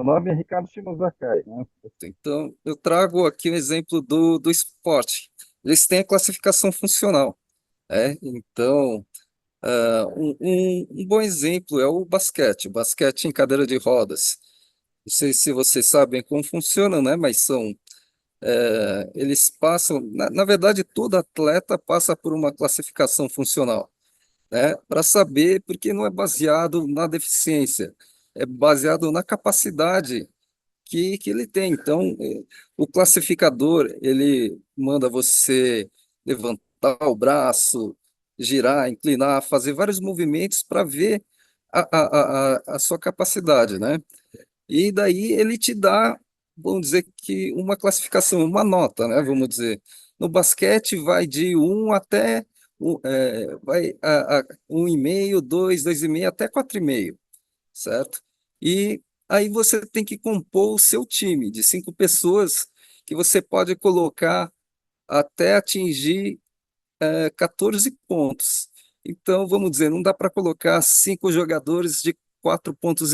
nome é Ricardo Shimazaki, né? Então, eu trago aqui um exemplo do esporte. Eles têm a classificação funcional, né? Então, um bom exemplo é o basquete em cadeira de rodas. Não sei se vocês sabem como funciona, né? Mas eles passam, na verdade, todo atleta passa por uma classificação funcional, né? Para saber, porque não é baseado na deficiência, é baseado na capacidade que ele tem. Então, o classificador, ele manda você levantar o braço, girar, inclinar, fazer vários movimentos para ver a sua capacidade, né? E daí ele te dá, vamos dizer que uma classificação, uma nota, né? Vamos dizer, no basquete vai de um até vai a 1,5, 2, 2,5 até 4,5, certo? E aí você tem que compor o seu time de 5 pessoas que você pode colocar até atingir 14 pontos. Então, vamos dizer, não dá para colocar 5 jogadores de 4,5 pontos.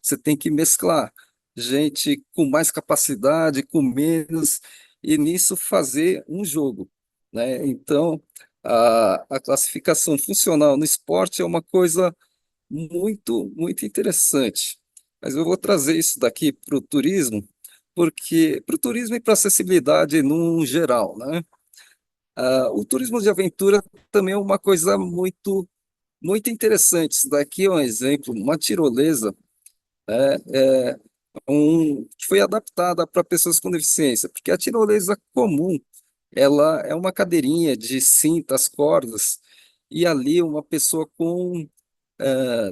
Você tem que mesclar gente com mais capacidade, com menos, e nisso fazer um jogo, né? Então, a classificação funcional no esporte é uma coisa muito interessante. Mas eu vou trazer isso daqui para o turismo, porque para o turismo e para a acessibilidade no geral, né? O turismo de aventura também é uma coisa muito interessante. Isso daqui é um exemplo, uma tirolesa, que foi adaptada para pessoas com deficiência, porque a tirolesa comum, ela é uma cadeirinha de cintas, cordas, e ali uma pessoa com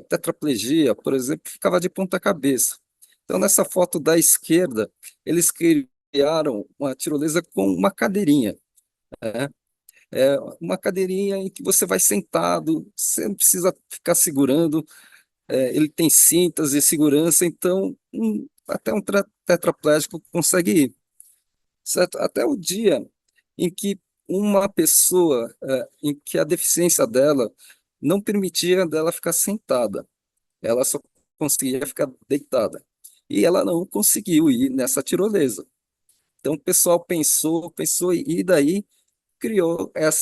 tetraplegia, por exemplo, ficava de ponta cabeça. Então, nessa foto da esquerda, eles criaram uma tirolesa com uma cadeirinha, né? É uma cadeirinha em que você vai sentado, você não precisa ficar segurando, ele tem cintas de segurança, então até um tetraplégico consegue ir, certo? Até o dia em que uma pessoa, em que a deficiência dela não permitia dela ficar sentada, ela só conseguia ficar deitada. E ela não conseguiu ir nessa tirolesa. Então o pessoal pensou, e daí criou eh,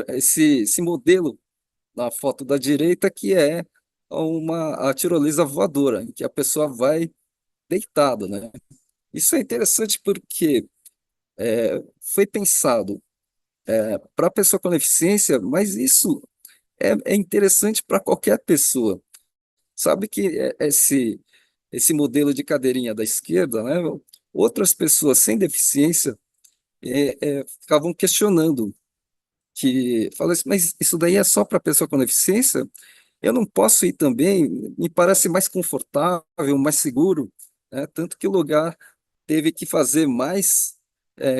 esse modelo na foto da direita, que é a tirolesa voadora, em que a pessoa vai deitada, né? Isso é interessante porque foi pensado para a pessoa com deficiência, mas isso é interessante para qualquer pessoa. Sabe que esse modelo de cadeirinha da esquerda, né? Outras pessoas sem deficiência ficavam questionando, que fala assim, mas isso daí é só para pessoa com deficiência? Eu não posso ir também? Me parece mais confortável, mais seguro, né? Tanto que o lugar teve que fazer mais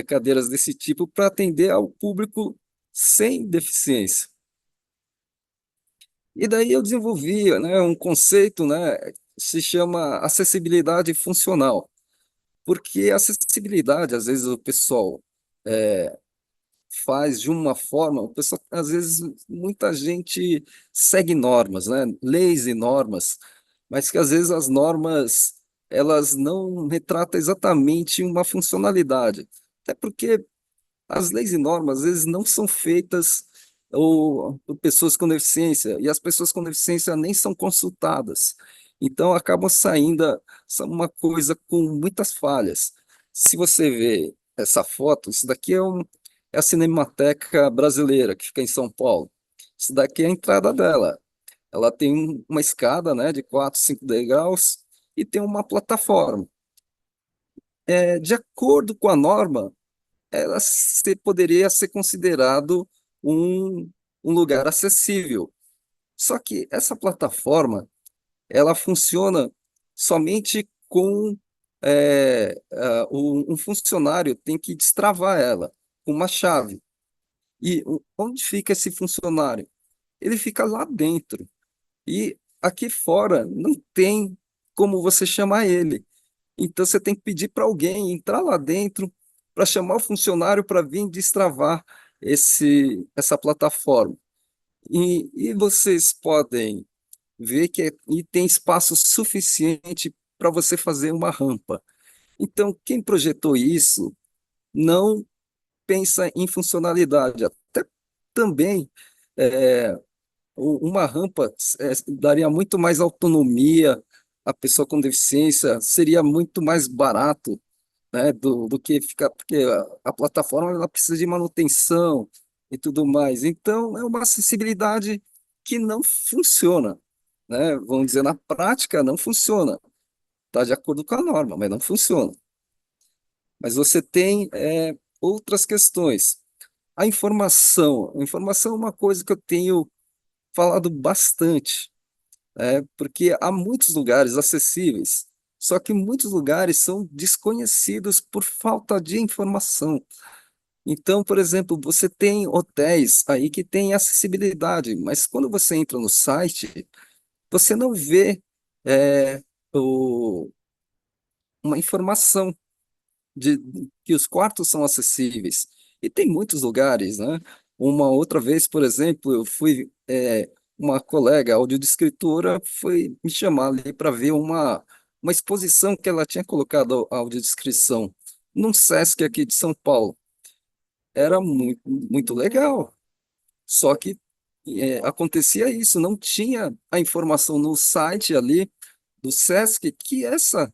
cadeiras desse tipo para atender ao público sem deficiência. E daí eu desenvolvi, né, um conceito, né, se chama acessibilidade funcional, porque acessibilidade, às vezes o pessoal faz de uma forma, o pessoal, às vezes, muita gente segue normas, né? Leis e normas, mas que às vezes as normas elas não retratam exatamente uma funcionalidade. Até porque as leis e normas, às vezes, não são feitas por pessoas com deficiência, e as pessoas com deficiência nem são consultadas. Então, acabam saindo uma coisa com muitas falhas. Se você vê essa foto, isso daqui é a Cinemateca Brasileira, que fica em São Paulo. Isso daqui é a entrada dela. Ela tem uma escada, né, de 4, 5 degraus, e tem uma plataforma. De acordo com a norma, poderia ser considerado um, um lugar acessível. Só que essa plataforma, ela funciona somente com um funcionário tem que destravar ela com uma chave. E onde fica esse funcionário? Ele fica lá dentro. E aqui fora não tem como você chamar ele. Então você tem que pedir para alguém entrar lá dentro para chamar o funcionário para vir destravar essa plataforma. E vocês podem. vê e tem espaço suficiente para você fazer uma rampa. Então, quem projetou isso não pensa em funcionalidade. Até também é, uma rampa daria muito mais autonomia à pessoa com deficiência, seria muito mais barato, né, do que ficar, porque a plataforma ela precisa de manutenção e tudo mais. Então, é uma acessibilidade que não funciona, né? Vamos dizer, na prática não funciona. Está de acordo com a norma, mas não funciona. Mas você tem outras questões. A informação é uma coisa que eu tenho falado bastante, porque há muitos lugares acessíveis, só que muitos lugares são desconhecidos por falta de informação. Então, por exemplo, você tem hotéis aí que têm acessibilidade, mas quando você entra no site, você não vê é, o- uma informação de que os quartos são acessíveis. E tem muitos lugares, né? Uma outra vez, por exemplo, eu fui, uma colega audiodescritora foi me chamar ali para ver uma exposição que ela tinha colocado a audiodescrição num Sesc aqui de São Paulo. Era muito, muito legal. Só que acontecia isso, não tinha a informação no site ali do Sesc que essa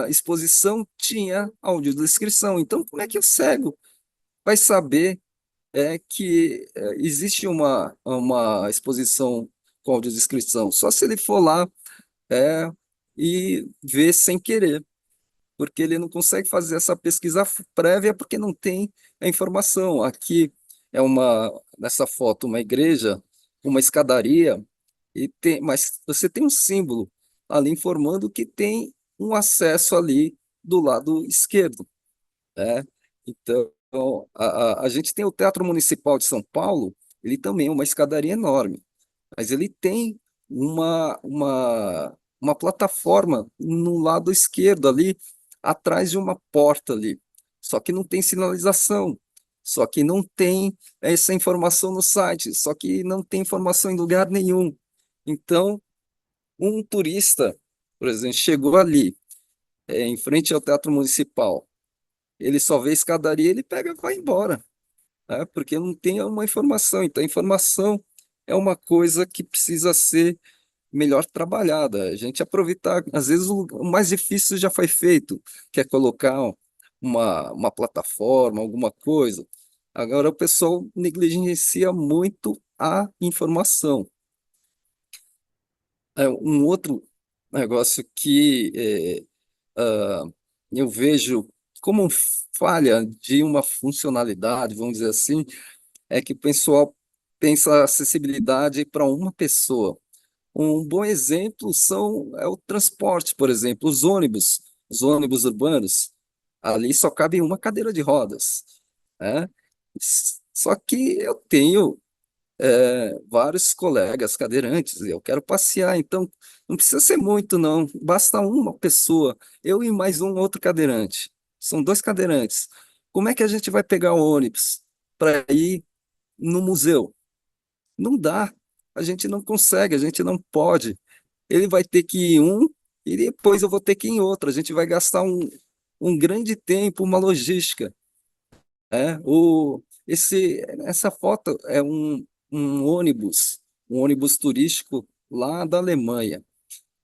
exposição tinha audiodescrição. Então, como é que o cego vai saber que existe uma exposição com audiodescrição? Só se ele for lá é, e ver sem querer, porque ele não consegue fazer essa pesquisa prévia porque não tem a informação. Aqui nessa foto, uma igreja, uma escadaria, mas você tem um símbolo ali informando que tem um acesso ali do lado esquerdo, né? Então, a gente tem o Teatro Municipal de São Paulo, ele também é uma escadaria enorme, mas ele tem uma plataforma no lado esquerdo ali, atrás de uma porta ali. Só que não tem sinalização, só que não tem essa informação no site, só que não tem informação em lugar nenhum. Então, um turista, por exemplo, chegou ali, em frente ao Teatro Municipal, ele só vê escadaria, ele pega e vai embora, né? Porque não tem uma informação. Então, a informação é uma coisa que precisa ser melhor trabalhada. A gente aproveitar, às vezes o mais difícil já foi feito, que é colocar uma plataforma, alguma coisa. Agora o pessoal negligencia muito a informação. Um outro negócio que ah, eu vejo como falha de uma funcionalidade, vamos dizer assim, é que o pessoal pensa acessibilidade para uma pessoa. Um bom exemplo é o transporte, por exemplo, os ônibus urbanos. Ali só cabe uma cadeira de rodas, né? Só que eu tenho vários colegas cadeirantes, e eu quero passear, então não precisa ser muito, não. Basta uma pessoa, eu e mais um outro cadeirante. São dois cadeirantes. Como é que a gente vai pegar o ônibus para ir no museu? Não dá. A gente não consegue, a gente não pode. Ele vai ter que ir em um e depois eu vou ter que ir em outro. A gente vai gastar um grande tempo, uma logística. Essa foto é um ônibus turístico lá da Alemanha.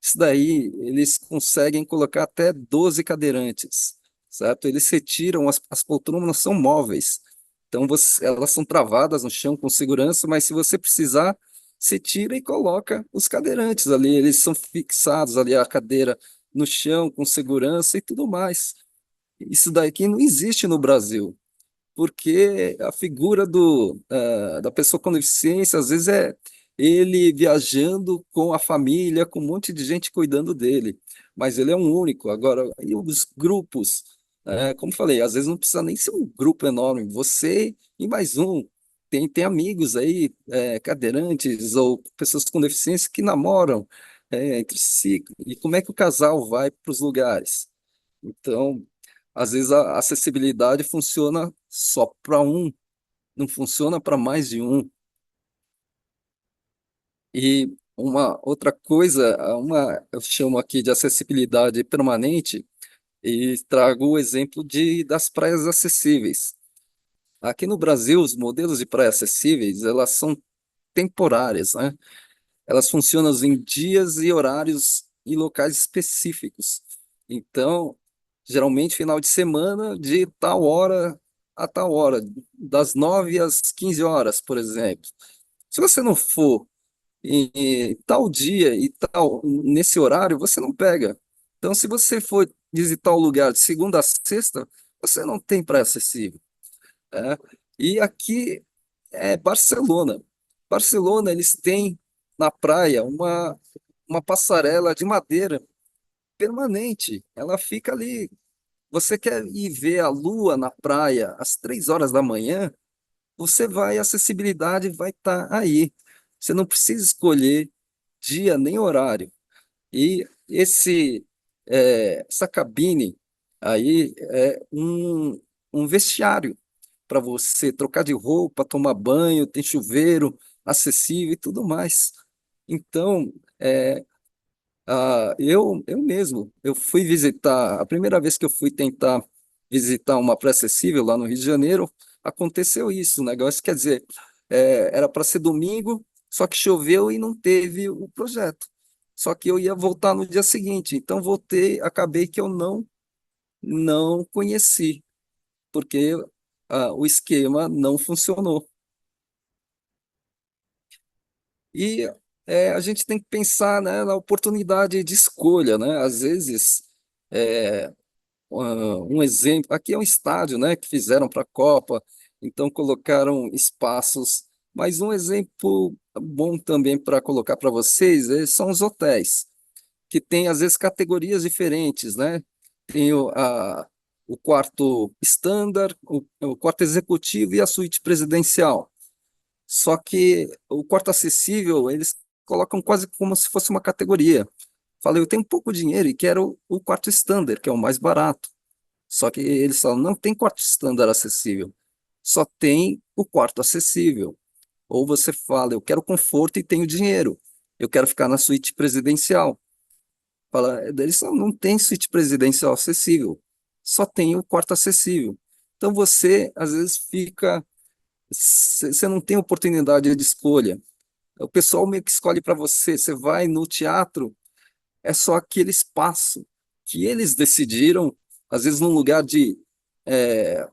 Isso daí, eles conseguem colocar até 12 cadeirantes, certo? Eles retiram, as poltronas são móveis, então elas são travadas no chão com segurança, mas se você precisar, você tira e coloca os cadeirantes ali, eles são fixados ali, a cadeira no chão com segurança e tudo mais. Isso daqui não existe no Brasil porque a figura da pessoa com deficiência, às vezes, é ele viajando com a família, com um monte de gente cuidando dele, mas ele é um único. Agora, e os grupos? Como falei, às vezes não precisa nem ser um grupo enorme, você e mais um. Tem amigos aí, cadeirantes ou pessoas com deficiência que namoram entre si. E como é que o casal vai para os lugares? Então, às vezes a acessibilidade funciona só para um, não funciona para mais de um. E Uma outra coisa, eu chamo aqui de acessibilidade permanente e trago o exemplo das praias acessíveis. Aqui no Brasil, os modelos de praia acessíveis, elas são temporárias, né? Elas funcionam em dias e horários e locais específicos. Então, geralmente final de semana, de tal hora a tal hora, das 9 às 15 horas, por exemplo. Se você não for em tal dia e tal, nesse horário, você não pega. Então, se você for visitar o lugar de segunda a sexta, você não tem praia acessível. Né? E aqui é Barcelona. Barcelona, eles têm na praia uma passarela de madeira permanente. Ela fica ali. Você quer ir ver a lua na praia às 3 horas da manhã? Você vai, a acessibilidade vai estar aí. Você não precisa escolher dia nem horário. E essa cabine aí é um vestiário para você trocar de roupa, tomar banho, tem chuveiro acessível e tudo mais. Então, eu mesmo, eu fui visitar, a primeira vez que eu fui tentar visitar uma praia acessível lá no Rio de Janeiro, aconteceu isso, o negócio, quer dizer, era para ser domingo, só que choveu e não teve o projeto. Só que eu ia voltar no dia seguinte, então voltei, acabei que eu não conheci, porque o esquema não funcionou. E a gente tem que pensar, né, na oportunidade de escolha, né? Às vezes, é, um exemplo, aqui é um estádio, né, que fizeram para a Copa, então colocaram espaços, mas um exemplo bom também para colocar para vocês são os hotéis, que tem às vezes categorias diferentes, né? Tem o quarto standard, o quarto executivo e a suíte presidencial. Só que o quarto acessível, eles colocam quase como se fosse uma categoria. Falei, eu tenho pouco dinheiro e quero o quarto standard, que é o mais barato. Só que eles falam, não tem quarto standard acessível, só tem o quarto acessível. Ou você fala, eu quero conforto e tenho dinheiro, eu quero ficar na suíte presidencial. Fala, eles falam, não tem suíte presidencial acessível, só tem o quarto acessível. Então você, às vezes, você não tem oportunidade de escolha. O pessoal meio que escolhe para você. Você vai no teatro, é só aquele espaço que eles decidiram, às vezes num lugar de é,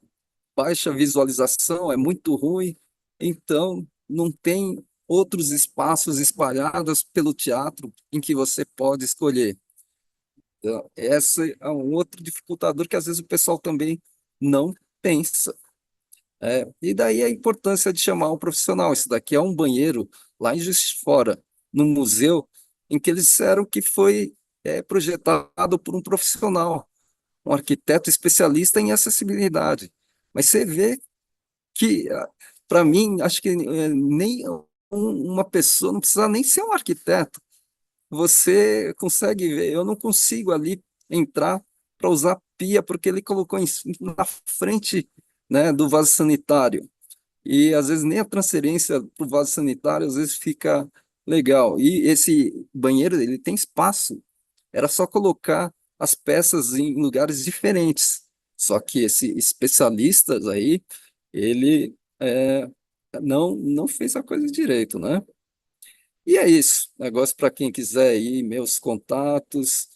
baixa visualização, é muito ruim, então não tem outros espaços espalhados pelo teatro em que você pode escolher. Então, esse é um outro dificultador que às vezes o pessoal também não pensa. E daí a importância de chamar um profissional. Isso daqui é um banheiro lá em Juiz de Fora, no museu, em que eles disseram que foi projetado por um profissional, um arquiteto especialista em acessibilidade. Mas você vê que, para mim, acho que nem uma pessoa, não precisa nem ser um arquiteto. Você consegue ver, eu não consigo ali entrar para usar pia, porque ele colocou na frente, né, do vaso sanitário. E às vezes nem a transferência para o vaso sanitário às vezes fica legal. E esse banheiro, ele tem espaço. Era só colocar as peças em lugares diferentes. Só que esse especialista aí, ele não fez a coisa direito, né? E é isso. Negócio para quem quiser aí, meus contatos,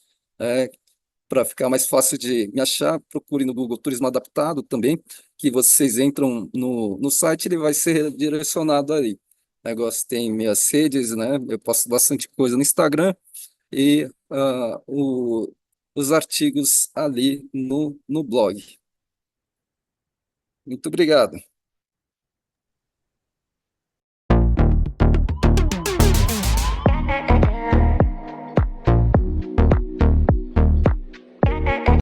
para ficar mais fácil de me achar, procure no Google Turismo Adaptado também, que vocês entram no site, ele vai ser direcionado aí. O negócio tem minhas redes, né? Eu posto bastante coisa no Instagram e os artigos ali no blog. Muito obrigado.